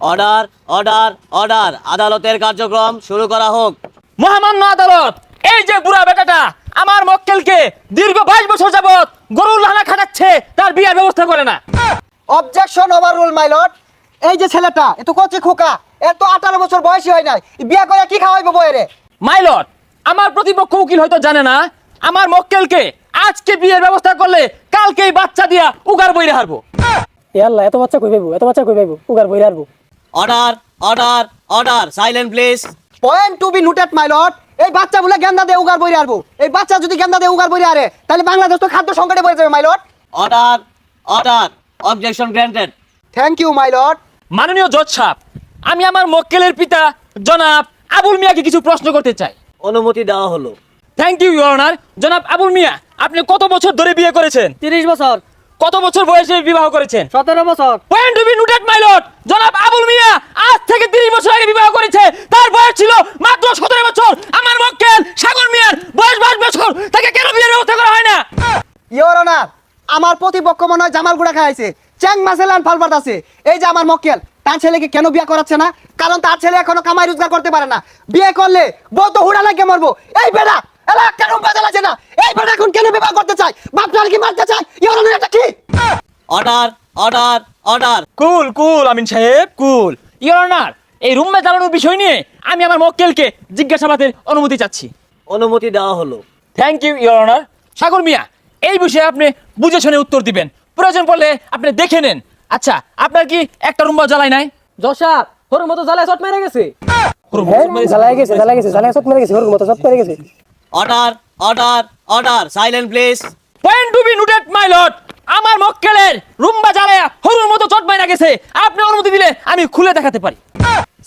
Order order order, আদালতের কার্যক্রম শুরু করা হোক। মহামান্য আদালত, এই যে বুড়া বেটাটা আমার মক্কেলকে দীর্ঘ 22 বছর যাবত গরুর লানা খাটাচ্ছে, তার বিয়ের ব্যবস্থা করে না। অবজেকশন ওভার রুল মাই লর্ড। এই যে ছেলেটা এত কচি খোকা, এর তো 18 বছর বয়সী হয় নাই, বিয়ে করে কি খাওয়াইবো বইরে? মাই লর্ড, আমার প্রতিপক্ষ উকিল হয়তো জানে না আমার মক্কেলকে আজকে বিয়ের ব্যবস্থা করলে কালকেই বাচ্চা দিয়া উগার বইরে হারবো। আল্লাহ, এত বাচ্চা কই পাইবো উগার বইরে হারবো। Order order order, silent please. Point to be noted my lord. এই বাচ্চা বলে গেন্দা দিয়ে উগার বইরে আরবো। এই বাচ্চা যদি গেন্দা দিয়ে উগার বইরে আরে, তাহলে বাংলাদেশ তো খাদ্য সংকটে পড়ে যাবে my lord. Order order, objection granted. Thank you my lord. মাননীয় জজ সাহেব, আমি আমার মক্কেলের পিতা জনাব আবুল মিয়াকে কিছু প্রশ্ন করতে চাই। অনুমতি দেওয়া হলো। Thank you your honour. জনাব আবুল মিয়া, আপনি কত বছর ধরে বিয়ে করেছেন? 30 বছর। কত বছর বয়সে বিবাহ করেছেন? 17 বছর। Point to be noted my lord. জনাব আবুল মিয়া আজ থেকে 30 বছর আগে বিবাহ করেছে, তার বয়স ছিল মাত্র 17 বছর। আমার মক্কেল সাগর মিয়ার বয়স 22 বছর, তাকে কেন বিয়ের ব্যবস্থা করা হয় না? ইওর অনার, আমার প্রতিপক্ষ মনে হয় জামাল গুড়া খাইছে, চ্যাং মাছেলান ফালপাত আছে। এই যে আমার মক্কেল, তার ছেলেকে কেন বিয়ে করাচ্ছে না? কারণ তার ছেলে এখনো কামাই রোজগার করতে পারে না। বিয়ে করলে বউ তো হুড়া লাগিয়ে মরবো। এই বেটা এলা কেন বাজাল আছে না? এই বেটা এখন কেন বিবাহ করতে চায়? বাপটার কি মারতে চায়? ইওর অনার, এটা কি? Order order order. Cool cool Amin সাহেব, কুল। ইওর অনার, এই রুমে চালানোর বিষয় নিয়ে আমি আমার মক্কেলকে জিজ্ঞাসাবাদের অনুমতি চাচ্ছি। অনুমতি দেওয়া হলো। Thank you your honour. Sagar মিয়া, এই বিষয়ে আপনি বুঝে শুনে উত্তর দিবেন, প্রয়োজন পড়লে আপনি দেখে নেন। আচ্ছা, আপনার কি একটা রুম জ্বালাই নাই? জশাপ হরুর মতো জ্বালায় চট মেরে গেছে। জ্বালায় গেছে। জ্বালায় চট মেরে গেছে, হরুর মতো চট মেরে গেছে। Order order order, silent please. Point to be noted my lord. আমার মক্কেলের রুম্বা জ্বালায়া হরুর মতো চট মাইরা গেছে, আপনি অনুমতি দিলে আমি খুলে দেখাতে পারি।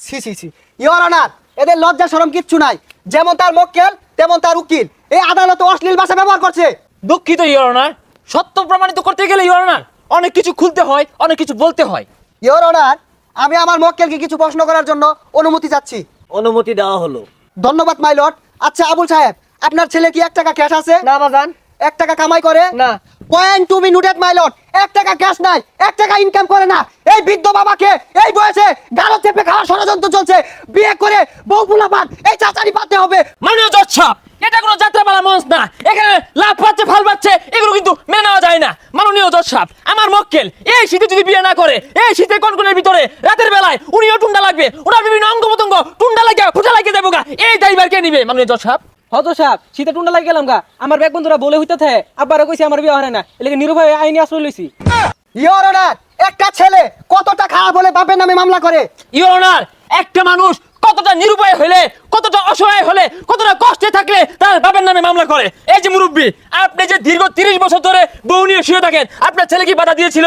See see see, your honour, এদের লজ্জা শরম কিচ্ছু নাই। যেমন তার মক্কেল তেমন তার উকিল এই আদালতে অশ্লীল ভাষা ব্যবহার করছে। দুঃখিত ইওর অনার, সত্য প্রমাণিত করতে গেলে ইওর অনার অনেক কিছু খুলতে হয়, অনেক কিছু বলতে হয়। ইওর অনার, আমি আমার মক্কেলকে কিছু প্রশ্ন করার জন্য অনুমতি চাচ্ছি। অনুমতি দেওয়া হলো। ধন্যবাদ মাই লর্ড। আচ্ছা আবুল সাহেব, আপনার ছেলে কি 1 টাকা ক্যাশ আছে? না বাজান। 1 টাকা কামাই করে? না। Point to be noted my lord. 1 টাকা ক্যাশ নাই, 1 টাকা ইনকাম করে না। এই বৃদ্ধ বাবাকে এই বয়সে গালো চেপে খাওয়ার ষড়যন্ত্র চলছে। বিয়ে করে বউ পোলাপান এই চাচারি পাতে হবে। মাননীয় জজ সাহেব, এটা কোনো যাত্রাপালা মঞ্চ না, এখানে লাভ পাচ্ছে ফাল পাচ্ছে এগুলো কিন্তু মেনে নেওয়া যায় না। মাননীয় জজ সাহেব, আমার মক্কেল এই শীতে যদি বিয়ে না করে, এই শীতে কনকনের ভিতরে রাতের বেলায় উনিও টুন্ডা লাগবে, ওনার বিভিন্ন অঙ্গ প্রত্যঙ্গ টুন্ডা লাগিয়ে ফুটা লাগিয়ে দেবো গা, এই দায়ভার কে নিবে? মাননীয় জজ সাহেব, হতো সাহেব, শীতে টুন্ডা লাগি গেলাম গা। আমার ব্যাগ বন্ধুরা বলে হইতে থাকে, আব্বারা কইছে আমার বিয়ে হয় না, এলাকা নিরুপায় আইনি আশ্রয় লইছি। ইওর অনার, একটা ছেলে কতটা খারাপ হলে বাপের নামে মামলা করে? ইওর অনার, একটা মানুষ কতটা নিরুপায় হলে, কতটা অসহায় হলে, কতটা কষ্টে থাকলে তার বাবার নামে মামলা করে। এই যে মুরব্বী, আপনি যে দীর্ঘ 30 বছর ধরে বউ নিয়ে শুয়ে থাকেন, আপনার ছেলে কি বাধা দিয়েছিল?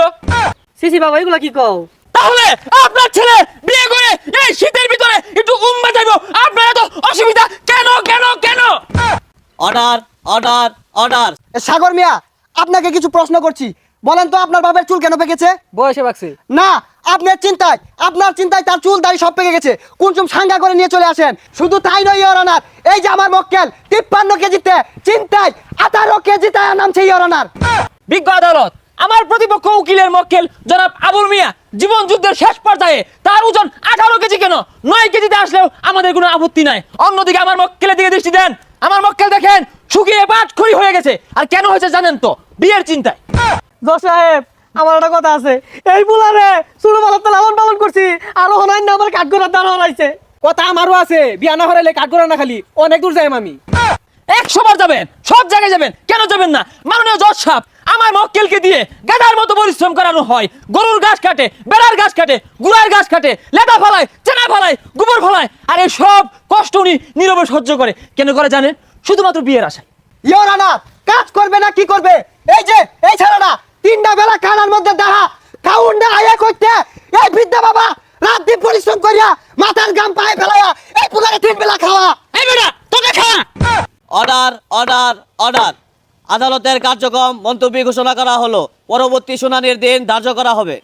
সিসি বাবা, এগুলা কি কও? তাহলে আপনার ছেলে বিয়ে করে এই শীতের ভিতরে একটু উম্মা যাইবো, আপনার এত অসুবিধা কেন কেন কেন? Order order order. সাগর মিয়া, আপনাকে কিছু প্রশ্ন করছি। বলেন তো আপনার বাবার চুল কেন পেকেছে? বয়সে বাকছে। না, আপনার চিন্তায় তার চুল দাড়ি সব পেকে গেছে। কুনচুম সাঙ্গা করে নিয়ে চলে আসেন। শুধু তাই নয় ইওর অনার, এই যে আমার মক্কেল 53 কেজিতে চিন্তায় 18 কেজিতে নামছে ইওর অনার। বিজ্ঞ আদালত, আমার প্রতিপক্ষ উকিলের মক্কেল জনাব আবুল মিয়া জীবন যুদ্ধের শেষ পর্যায়ে, তার ওজন 18 কেজি কেন 9 কেজিতে আসলেও আমাদের কোনো আপত্তি নাই। অন্যদিকে আমার মক্কেলের দিকে দৃষ্টি দেন, আমার মক্কেল দেখেন শুকিয়ে পাটখড়ি হয়ে গেছে। আর কেন হয়েছে জানেন তো? বিয়ের চিন্তায়। জজ সাহেব, আমার একটা কথা আছে। এই বুলারে ছোট বেলার তো লালন পালন করছি, আরো হনাই না আমার কাঠগড়ার দান হরাইছে। কথা আমারও আছে, বিয়া না হরাইলে কাঠগড়া না খালি অনেক দূর যাই আমি। 100 বার যাবেন, সব জায়গায় যাবেন, কেন যাবেন না? মাননীয় জজ সাহেব, আমার মক্কেলকে দিয়ে গাধার মতো পরিশ্রম করানো হয়। গরুর ঘাস কাটে, বেড়ার ঘাস কাটে, গুড়ার ঘাস কাটে, লেদা ফলায়, চেনা ফলায়, গোবর ফলায়, আর এই সব কষ্ট উনি নীরবে সহ্য করে। কেন করে জানেন? শুধুমাত্র বিয়ের আশায়। ইওর অনার, কাজ করবে না কি করবে? এই যে এই ছেলেটা 3টা বেলা খানার মধ্যে দাঁড়া খাউন্ডা আয়া করতে, এই বৃদ্ধা বাবা রাত দিন পরিশ্রম করিয়া মাথার গাম পায়ে ফেলাইয়া এই পুকারে 3 বেলা খাওয়া। এই বেটা তোকে খাওয়া। অর্ডার অর্ডার অর্ডার, আদালতের কার্যক্রম মন্তব্য ঘোষণা করা হলো। পরবর্তী শুনানির দিন ধার্য করা হবে।